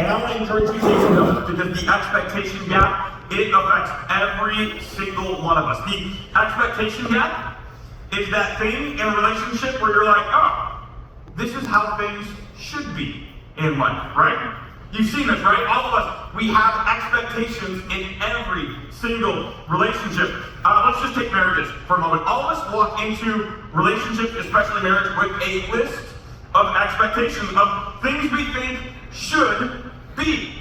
And I want to encourage you to take some notes because the expectation gap, it affects every single one of us. The expectation gap is that thing in a relationship where you're like, oh, this is how things should be in life, right? You've seen this, right? All of us, we have expectations in every single relationship. Let's just take marriages for a moment. All of us walk into relationships, especially marriage, with a list of expectations of things we think should be.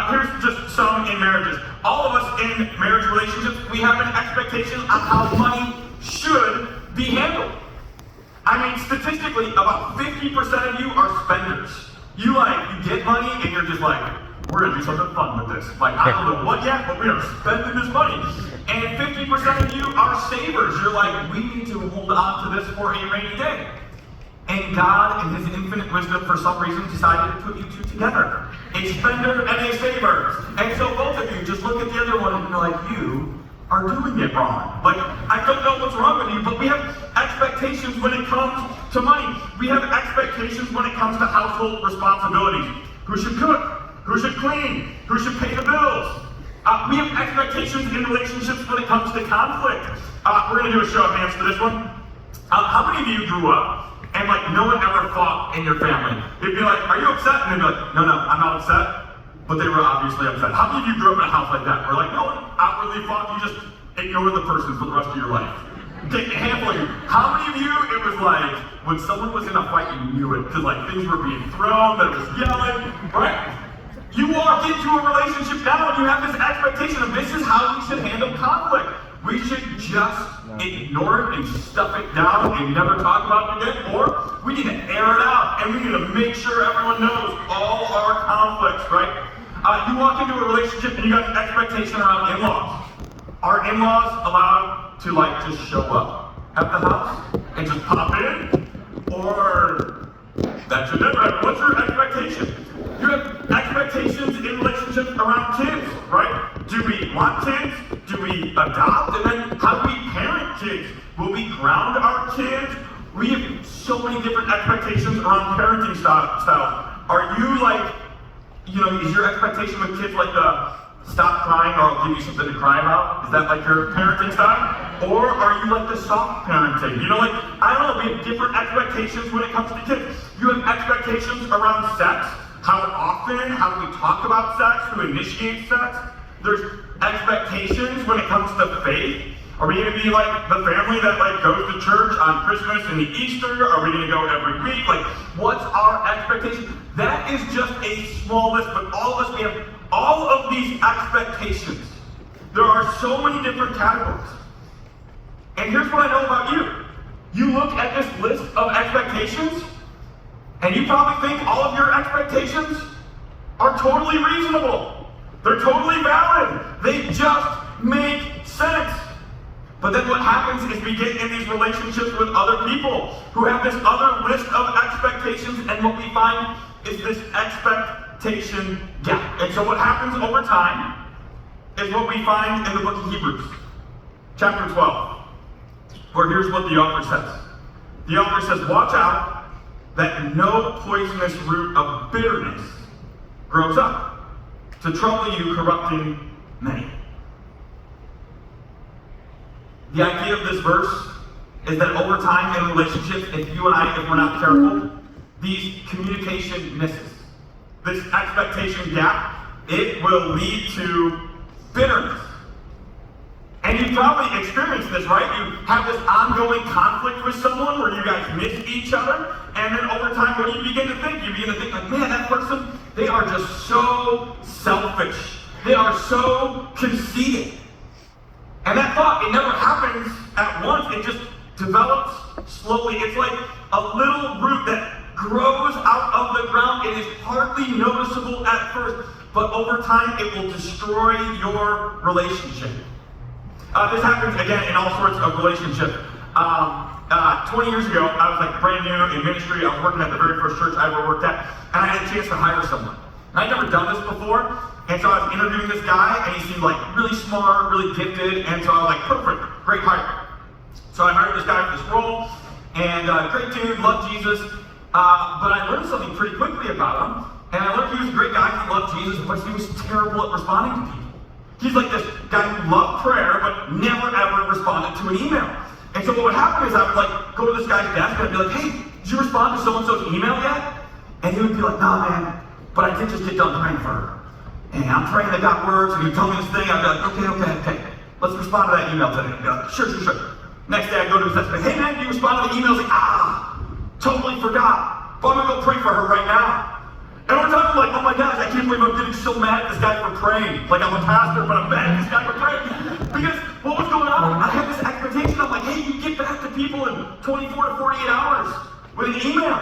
Here's just some in marriages. All of us in marriage relationships, we have an expectation on how money should be handled. I mean, statistically, about 50% of you are spenders. You get money and you're just like, we're gonna do something fun with this. Like, I don't know what yet, but we are spending this money. And 50% of you are savers. You're like, we need to hold on to this for a rainy day. And God, in His infinite wisdom, for some reason, decided to put you two together. A spender and a saver. And so both of you just look at the other one and you're like, you are doing it wrong. Like, I don't know what's wrong with you, but we have expectations when it comes to money. We have expectations when it comes to household responsibilities. Who should cook? Who should clean? Who should pay the bills? We have expectations in relationships when it comes to conflict. We're going to do a show of hands for this one. How many of you grew up and no one ever fought in your family? They'd be like, are you upset? And they'd be like, no, I'm not upset. But they were obviously upset. How many of you grew up in a house like that? Where no one outwardly fought, you just ignored the person for the rest of your life? Take a handful of you. How many of you, it was like, when someone was in a fight, you knew it, because things were being thrown, there was yelling, right? You walk into a relationship now and you have this expectation of this is how we should handle conflict. We should just ignore it and stuff it down and never talk about it again, or we need to air it out and we need to make sure everyone knows all our conflicts, right? You walk into a relationship and you got an expectation around in-laws. Are in-laws allowed to just show up at the house and just pop in? Or that should never happen. What's your expectation? You have expectations in relationships around kids, right? Do we want kids? Do we adopt? And then how do we parent kids? Will we ground our kids? We have so many different expectations around parenting styles. Are you is your expectation with kids the stop crying or I'll give you something to cry about? Is that your parenting style? Or are you the soft parenting? I don't know, we have different expectations when it comes to kids. You have expectations around sex. How often? How do we talk about sex? Who initiates sex? There's expectations when it comes to faith. Are we going to be the family that goes to church on Christmas and Easter? Are we going to go every week? What's our expectation? That is just a small list, but all of us, we have all of these expectations. There are so many different categories. And here's what I know about you. You look at this list of expectations, and you probably think all of your expectations are totally reasonable. They're totally valid. They just make sense. But then what happens is we get in these relationships with other people who have this other list of expectations, and what we find is this expectation gap. And so what happens over time is what we find in the book of Hebrews, chapter 12, where here's what the author says. The author says, watch out that no poisonous root of bitterness grows up to trouble you, corrupting many. The idea of this verse is that over time in relationships, if you and I, if we're not careful, these communication misses, this expectation gap, it will lead to bitterness. And you've probably experienced this, right? You have this ongoing conflict with someone where you guys miss each other, and then over time, what do you begin to think? You begin to think man, that person, they are just so selfish. They are so conceited. And that thought, it never happens at once. It just develops slowly. It's like a little root that grows out of the ground. It is hardly noticeable at first, but over time, it will destroy your relationship. This happens, again, in all sorts of relationships. 20 years ago, I was brand new in ministry. I was working at the very first church I ever worked at, and I had a chance to hire someone. And I'd never done this before, and so I was interviewing this guy, and he seemed really smart, really gifted, and so I was perfect, great hire. So I hired this guy for this role, and great dude, loved Jesus, but I learned something pretty quickly about him, and I learned he was a great guy, he loved Jesus, but he was terrible at responding to people. He's like this guy who loved prayer, but never ever responded to an email. And so what would happen is I would like go to this guy's desk and I'd be like, hey, did you respond to so-and-so's email yet? And he would be like, nah, man, but I did just get done praying for her. And I'm praying that God works, and you tell me this thing, I'd be like, okay. Let's respond to that email today. I'd be like, sure. Next day I'd go to his desk and say, hey man, you respond to the email? He's like, totally forgot. But I'm gonna go pray for her right now. And we're talking like, oh my gosh, I can't believe I'm getting so mad at this guy for praying. Like I'm a pastor, but I'm mad at this guy for praying. Because what was going on? I had this expectation. I'm like, hey, you get back to people in 24 to 48 hours with an email.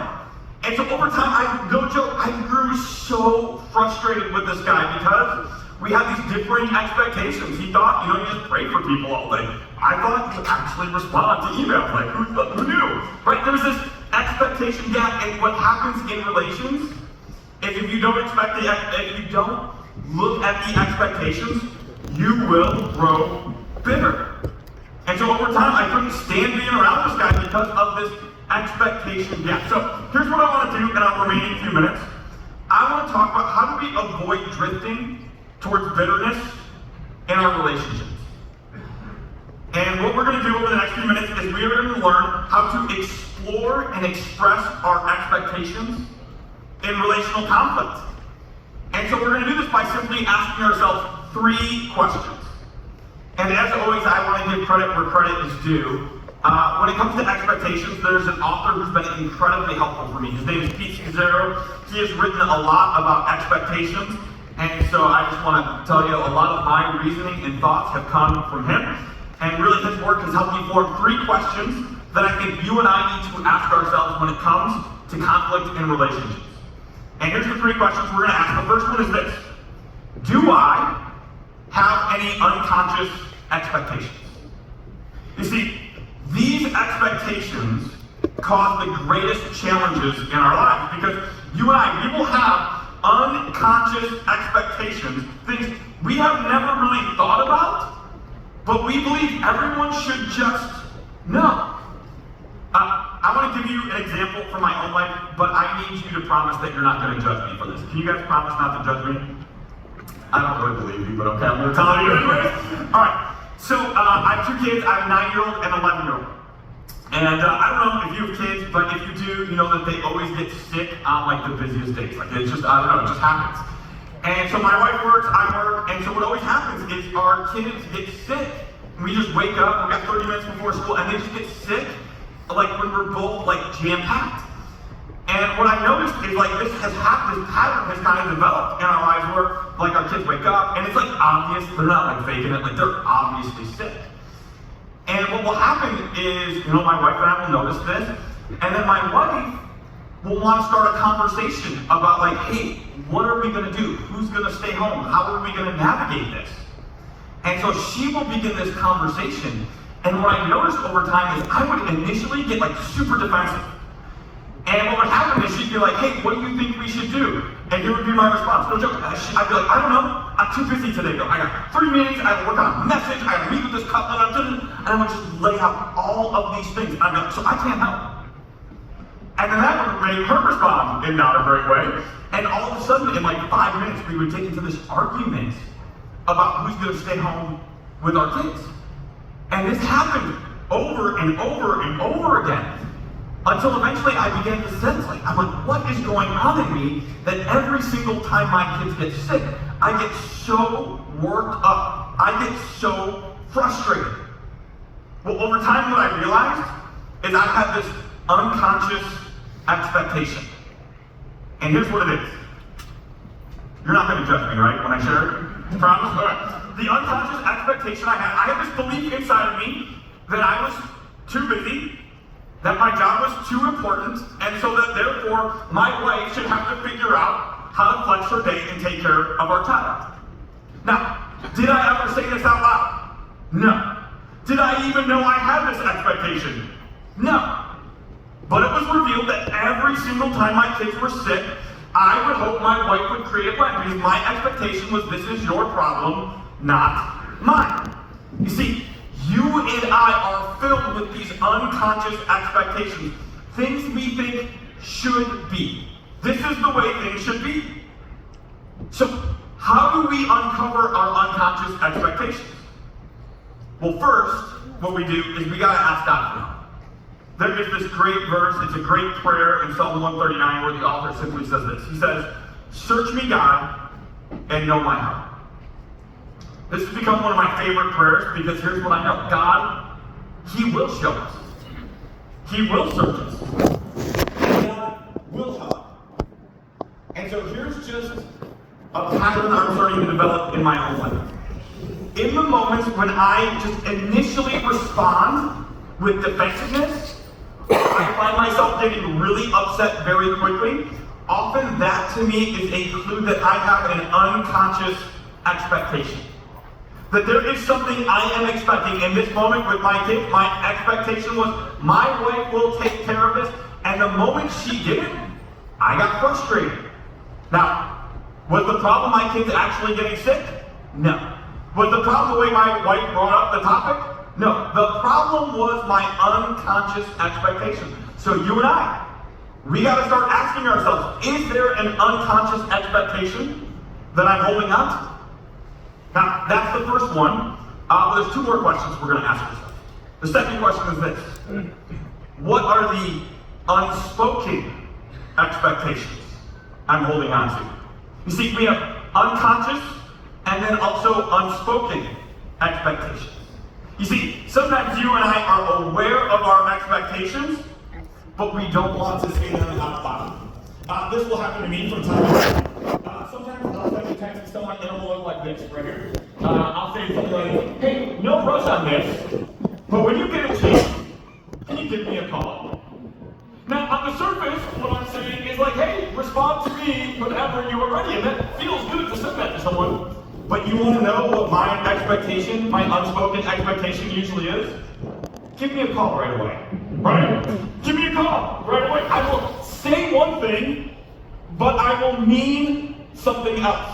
And so over time, no joke, I grew so frustrated with this guy because we had these differing expectations. He thought, you just pray for people all day. I thought you actually respond to email. Like, who knew? Right? There's this expectation gap, and what happens in relations is if you don't look at the expectations, you will grow bitter. And so over time, I couldn't stand being around this guy because of this expectation gap. So here's what I want to do in our remaining few minutes. I want to talk about how do we avoid drifting towards bitterness in our relationships. And what we're going to do over the next few minutes is we are going to learn how to explore and express our expectations in relational conflict. And so we're going to do this by simply asking ourselves 3 questions. And as always, I want to give credit where credit is due. When it comes to expectations, there's an author who's been incredibly helpful for me. His name is Pete Scazzero. He has written a lot about expectations, and so I just want to tell you a lot of my reasoning and thoughts have come from him. And really, his work has helped me form 3 questions that I think you and I need to ask ourselves when it comes to conflict in relationships. And here's the 3 questions we're going to ask. The first one is this: do I have any unconscious expectations? You see, these expectations cause the greatest challenges in our lives because you and I, we will have unconscious expectations, things we have never really thought about, but we believe everyone should just know. I want to give you an example from my own life, but I need you to promise that you're not going to judge me for this. Can you guys promise not to judge me? I don't really believe you, but okay, I'm going to tell you anyways. All right. So I have 2 kids. I have a 9-year-old and an 11-year-old. And I don't know if you have kids, but if you do, you know that they always get sick on like the busiest days. Like it's just, I don't know, it just happens. And so my wife works, I work, and so what always happens is our kids get sick. We just wake up, we got 30 minutes before school, and they just get sick, like when we're both like jam-packed. And what I noticed is like this pattern has kind of developed in our lives where like our kids wake up and it's like obvious, they're not like faking it, like they're obviously sick. And what will happen is, my wife and I will notice this, and then my wife will want to start a conversation about like, hey, what are we gonna do? Who's gonna stay home? How are we gonna navigate this? And so she will begin this conversation, and what I noticed over time is I would initially get like super defensive. And what would happen is she'd be like, hey, what do you think we should do? And here would be my response. No joke. I'd be like, I don't know. I'm too busy today, though. I got 3 meetings. I have to work on a message. I have to meet with this couple. And I would just lay out all of these things. I'd be like, so I can't help. And then that would make her respond in not a great way. And all of a sudden, in like 5 minutes, we would take into this argument about who's going to stay home with our kids. And this happened over and over and over again. Until eventually I began to sense, I'm like, what is going on in me that every single time my kids get sick, I get so worked up. I get so frustrated. Well, over time what I realized is I had this unconscious expectation. And here's what it is. You're not going to judge me, right, when I share it? Promise? All right. The unconscious expectation I had this belief inside of me that I was too busy, that my job was too important, and so that therefore my wife should have to figure out how to flex her day and take care of our child. Now, did I ever say this out loud? No. Did I even know I had this expectation? No. But it was revealed that every single time my kids were sick, I would hope my wife would create a plan, because my expectation was, this is your problem, not mine. You see, you and I are filled with these unconscious expectations, things we think should be. This is the way things should be. So how do we uncover our unconscious expectations? Well, first, what we do is we gotta ask God for help. There is this great verse, it's a great prayer in Psalm 139 where the author simply says this. He says, "Search me, God, and know my heart." This has become one of my favorite prayers because here's what I know. God, He will show us. He will search us. And God will help. And so here's just a pattern I'm starting to develop in my own life. In the moments when I just initially respond with defensiveness, I find myself getting really upset very quickly. Often that to me is a clue that I have an unconscious expectation. That there is something I am expecting. In this moment with my kids, my expectation was my wife will take care of this. And the moment she didn't, I got frustrated. Now, was the problem my kids actually getting sick? No. Was the problem the way my wife brought up the topic? No. The problem was my unconscious expectation. So you and I, we got to start asking ourselves, is there an unconscious expectation that I'm holding on to? Now, that's the first one. But there's two more questions we're going to ask ourselves. The second question is this. What are the unspoken expectations I'm holding on to? You see, we have unconscious and then also unspoken expectations. You see, sometimes you and I are aware of our expectations, but we don't want to say them out loud. This will happen to me from time to time. Sometimes I'll send a text and tell my animal look like this right here. I'll say something like, "Hey, no rush on this, but when you get a chance, can you give me a call?" Now, on the surface, what I'm saying is like, "Hey, respond to me whenever you are ready," and that feels good to send that to someone. But you want to know what my expectation, my unspoken expectation usually is? Give me a call right away. Right? Give me a call right away. I will say one thing, but I will mean something else.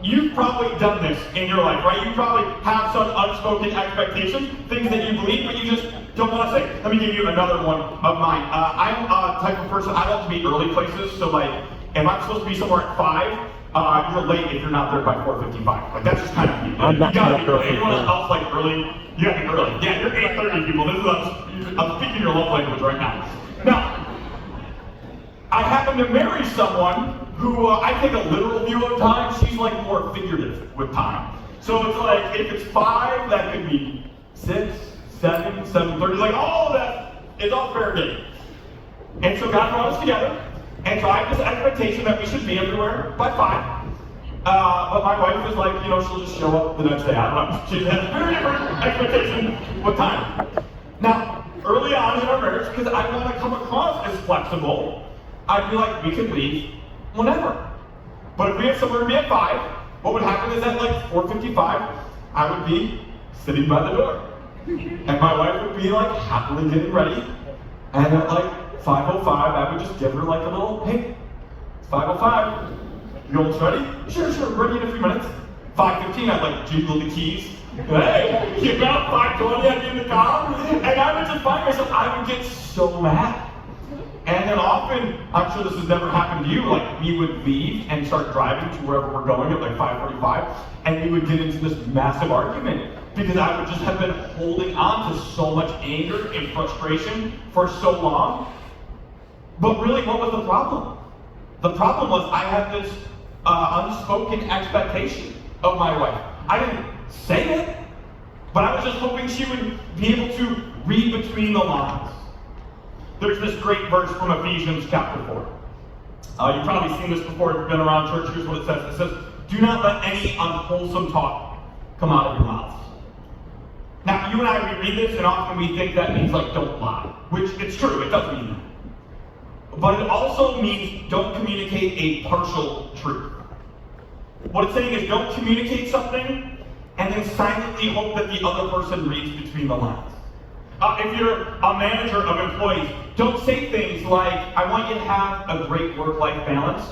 You've probably done this in your life, right? You probably have some unspoken expectations, things that you believe, but you just don't want to say. Let me give you another one of mine. I'm a type of person, I love to be early places, so like, if I'm supposed to be somewhere at 5, you're late if you're not there by 4:55. Like, that's just kind of you. You gotta be early. Everyone else like early, you gotta be early. Yeah, you're 8:30 people. I'm speaking your love language right now. Now, I happen to marry someone who I take a literal view of time. She's like more figurative with time. So it's like, if it's 5, that could be 6, 7, 7:30. Like, all of that is all fair game. And so God brought us together. And so I have this expectation that we should be everywhere by 5. But my wife is like, she'll just show up the next day. I don't know. She has a very different expectation with time. Now, early on in our marriage, because I want to come across as flexible, I'd be like, we can leave whenever. But if we have somewhere to be at 5, what would happen is at like 4:55, I would be sitting by the door. And my wife would be like happily getting ready. And at like 5:05, I would just give her like a little, "Hey, it's 5:05. You almost ready?" Sure, ready in a few minutes." 5:15, I'd like jiggle the keys. "Hey, you got 5:20, I'd be in the car." And I would just find myself, I would get so mad. And then often, I'm sure this has never happened to you, like we would leave and start driving to wherever we're going at like 5:45, and we would get into this massive argument because I would just have been holding on to so much anger and frustration for so long. But really, what was the problem? The problem was I had this unspoken expectation of my wife. I didn't say it, but I was just hoping she would be able to read between the lines. There's this great verse from Ephesians chapter 4. You've probably seen this before if you've been around church. Here's what it says. It says, "Do not let any unwholesome talk come out of your mouths." Now, you and I, we read this, and often we think that means like don't lie, which it's true, it does mean that. But it also means don't communicate a partial truth. What it's saying is don't communicate something and then silently hope that the other person reads between the lines. If you're a manager of employees, don't say things like, "I want you to have a great work-life balance,"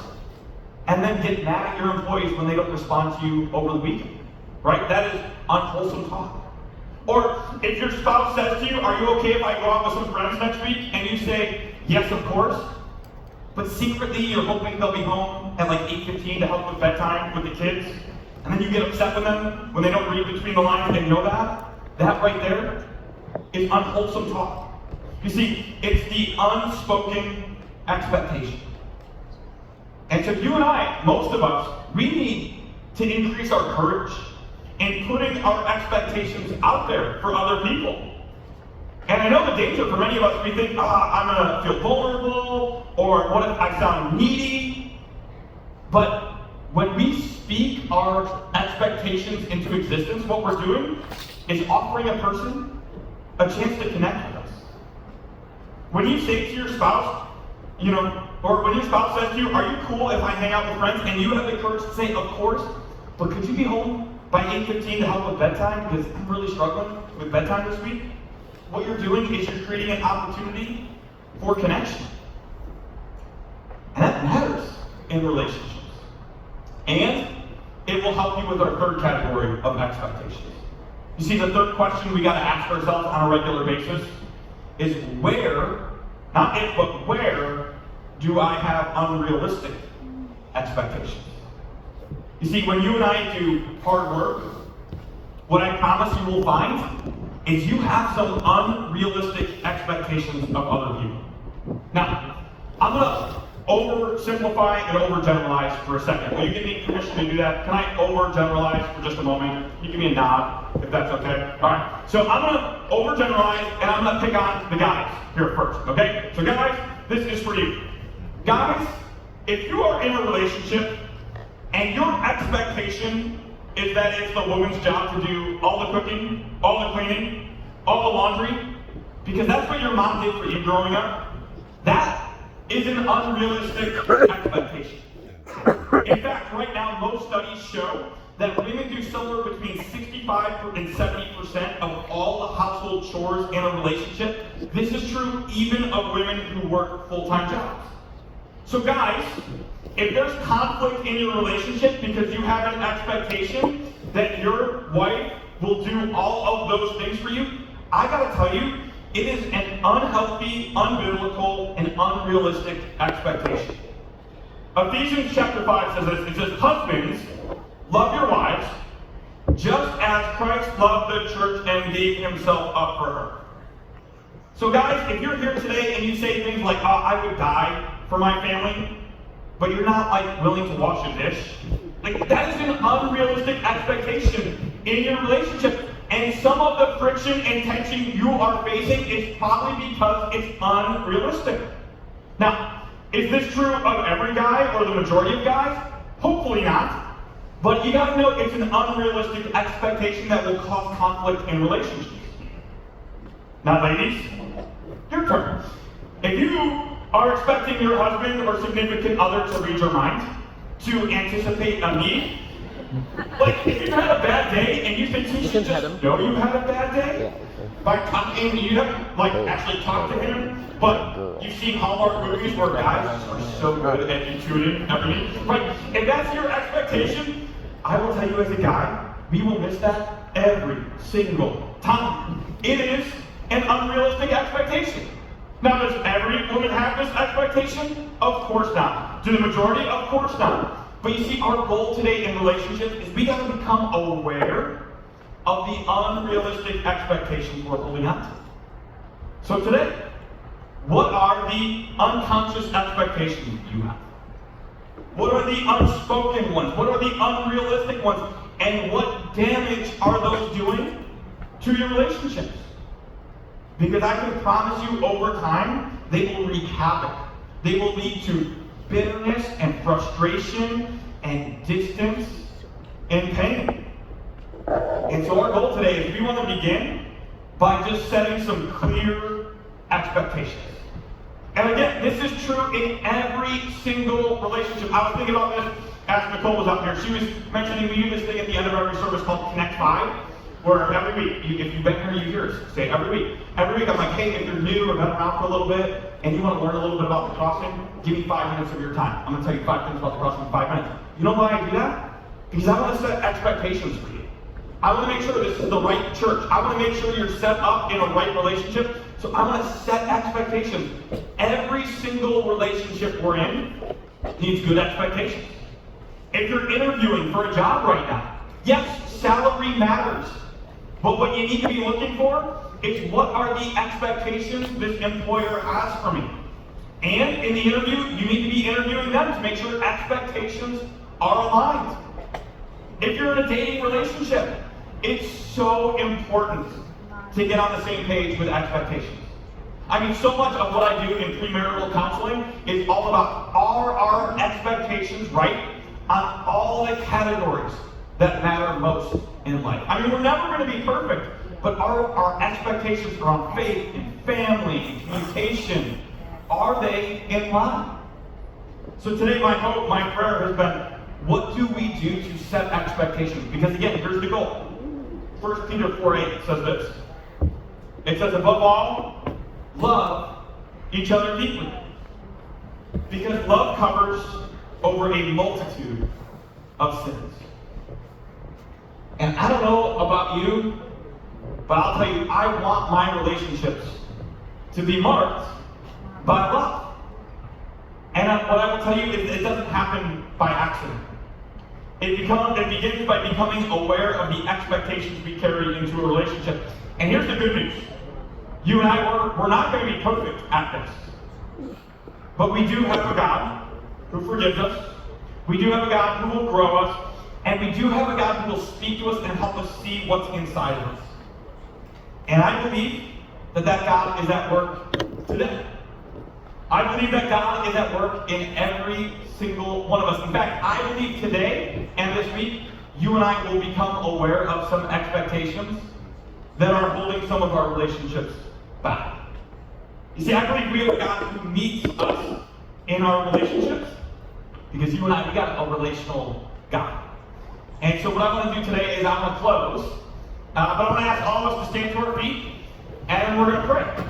and then get mad at your employees when they don't respond to you over the weekend. Right? That is unwholesome talk. Or if your spouse says to you, "Are you okay if I go out with some friends next week?" and you say, "Yes, of course," but secretly you're hoping they'll be home at like 8:15 to help with bedtime with the kids, and then you get upset with them when they don't read between the lines and know that right there is unwholesome talk. You see, it's the unspoken expectation. And so you and I, most of us, we need to increase our courage in putting our expectations out there for other people. And I know the danger for many of us, we think, I'm gonna feel vulnerable, or what if I sound needy? But when we speak our expectations into existence, what we're doing is offering a person a chance to connect with us. When you say to your spouse, or when your spouse says to you, are you cool if I hang out with friends? And you have the courage to say, of course, but could you be home by 8:15 to help with bedtime? Because I'm really struggling with bedtime this week. What you're doing is you're creating an opportunity for connection. And that matters in relationships. And it will help you with our third category of expectations. You see, the third question we gotta ask ourselves on a regular basis is where, not if, but where do I have unrealistic expectations? You see, when you and I do hard work, what I promise you will find is you have some unrealistic expectations of other people. Now, I'm gonna oversimplify and overgeneralize for a second. Will you give me permission to do that? Can I overgeneralize for just a moment? You give me a nod, if that's okay. All right. So I'm gonna overgeneralize, and I'm gonna pick on the guys here first. Okay. So guys, this is for you. Guys, if you are in a relationship and your expectation is that it's the woman's job to do all the cooking, all the cleaning, all the laundry, because that's what your mom did for you growing up, that is an unrealistic expectation. In fact, right now, most studies show that women do somewhere between 65 and 70% of all the household chores in a relationship. This is true even of women who work full-time jobs. So guys, if there's conflict in your relationship because you have an expectation that your wife will do all of those things for you, I gotta tell you, it is an unhealthy, unbiblical, and unrealistic expectation. Ephesians chapter 5 says this. It says, husbands, love your wives, just as Christ loved the church and gave himself up for her. So guys, if you're here today and you say things like, I would die for my family, but you're not willing to wash a dish, that is an unrealistic expectation in your relationship. And some of the friction and tension you are facing is probably because it's unrealistic. Now, is this true of every guy or the majority of guys? Hopefully not. But you gotta know it's an unrealistic expectation that will cause conflict in relationships. Now, ladies, your turn. If you are expecting your husband or significant other to read your mind, to anticipate a need, if you've had a bad day and you think he should just know you had a bad day, by talking, you haven't actually talked to him, but you've seen Hallmark movies where guys are so good at intuiting everything, right? If that's your expectation, I will tell you as a guy, we will miss that every single time. It is an unrealistic expectation. Now, does every woman have this expectation? Of course not. Do the majority? Of course not. But you see, our goal today in relationships is we got to become aware of the unrealistic expectations we're holding on to. So today, what are the unconscious expectations you have? What are the unspoken ones? What are the unrealistic ones? And what damage are those doing to your relationships? Because I can promise you over time, they will wreak havoc. They will lead to bitterness and frustration and distance and pain. And so our goal today is we want to begin by just setting some clear expectations. And again, this is true in every single relationship. I was thinking about this as Nicole was up here. She was mentioning we do this thing at the end of every service called Connect 5. Where every week, if you've been here, you hear us say every week. Every week I'm like, hey, if you're new or been around for a little bit and you want to learn a little bit about the crossing, give me 5 minutes of your time. I'm going to tell you 5 things about the crossing in 5 minutes. You know why I do that? Because I want to set expectations for you. I want to make sure this is the right church. I want to make sure you're set up in a right relationship So I want to set expectations. Every single relationship we're in needs good expectations. If you're interviewing for a job right now, yes, salary matters. But what you need to be looking for is what are the expectations this employer has for me. And in the interview, you need to be interviewing them to make sure expectations are aligned. If you're in a dating relationship, it's so important to get on the same page with expectations. I mean, so much of what I do in premarital counseling is all about are our expectations right on all the categories that matter most in life. I mean, we're never going to be perfect, but our expectations around faith and family and communication, are they in line? So today my hope, my prayer has been, what do we do to set expectations? Because again, here's the goal. 1 Peter 4:8 says this. It says, above all, love each other deeply. Because love covers over a multitude of sins. And I don't know about you, but I'll tell you, I want my relationships to be marked by love. And what I will tell you is it doesn't happen by accident. It begins by becoming aware of the expectations we carry into a relationship. And here's the good news. You and I, we're not going to be perfect at this. But we do have a God who forgives us. We do have a God who will grow us. And we do have a God who will speak to us and help us see what's inside of us. And I believe that God is at work today. I believe that God is at work in every single one of us. In fact, I believe today and this week, you and I will become aware of some expectations that are holding some of our relationships back. You see, I believe we have a God who meets us in our relationships because you and I, we got a relational God. And so what I want to do today is I want to close, but I want to ask all of us to stand to our feet, and we're going to pray.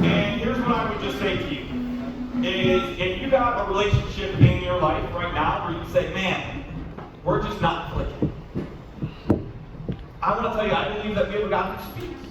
And here's what I would just say to you, is if you got a relationship in your life right now where you say, man, we're just not clicking. I want to tell you, I believe that we have a God who speaks.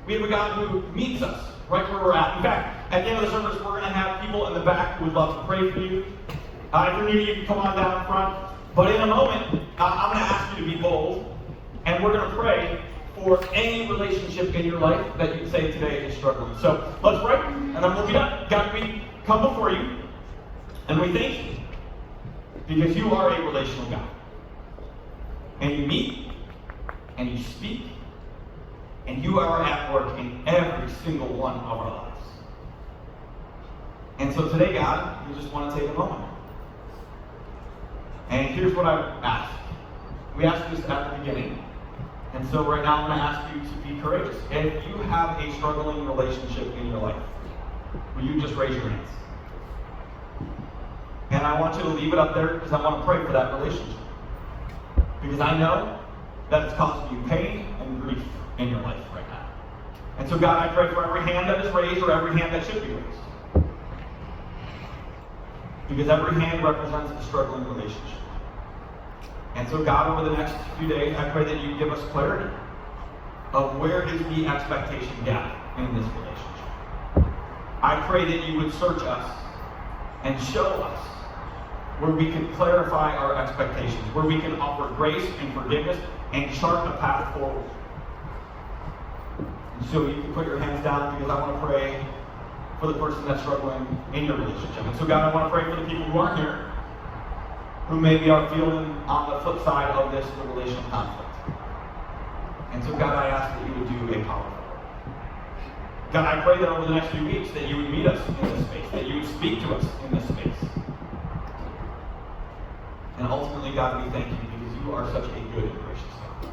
We have a God who meets us right where we're at. In fact, at the end of the service, we're going to have people in the back who would love to pray for you. If you're new, you can come on down front. But in a moment, I'm going to ask you to be bold, and we're going to pray for any relationship in your life that you say today is struggling. So let's pray, and then we'll be done. God, we come before you, and we thank you, because you are a relational God. And you meet, and you speak, and you are at work in every single one of our lives. And so today, God, we just want to take a moment. And here's what I would ask. We asked this at the beginning. And so right now I'm going to ask you to be courageous. If you have a struggling relationship in your life, will you just raise your hands? And I want you to leave it up there because I want to pray for that relationship. Because I know that it's causing you pain and grief in your life right now. And so God, I pray for every hand that is raised or every hand that should be raised. Because every hand represents a struggling relationship. And so God, over the next few days, I pray that you give us clarity of where is the expectation gap in this relationship. I pray that you would search us and show us where we can clarify our expectations, where we can offer grace and forgiveness and chart a path forward. And so you can put your hands down because I want to pray for the person that's struggling in your relationship. And so God, I want to pray for the people who aren't here, who maybe are feeling on the flip side of this, the relational conflict. And so God, I ask that you would do a powerful work. God, I pray that over the next few weeks that you would meet us in this space, that you would speak to us in this space. And ultimately, God, we thank you because you are such a good and gracious God.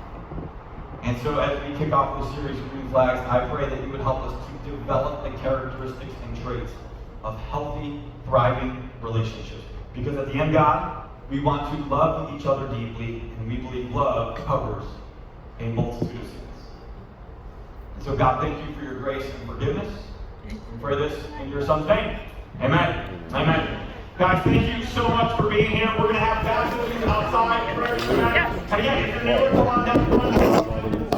And so as we kick off this series of Green Flags, I pray that you would help us to develop the characteristics and traits of healthy, thriving relationships. Because at the end, God, we want to love each other deeply, and we believe love covers a multitude of sins. And so God, thank you for your grace and forgiveness. We pray this in your Son's name. Amen. Amen. Guys, thank you so much for being here. We're going to have baptisms outside. Prayers tonight. And again, if you're new, come on down front.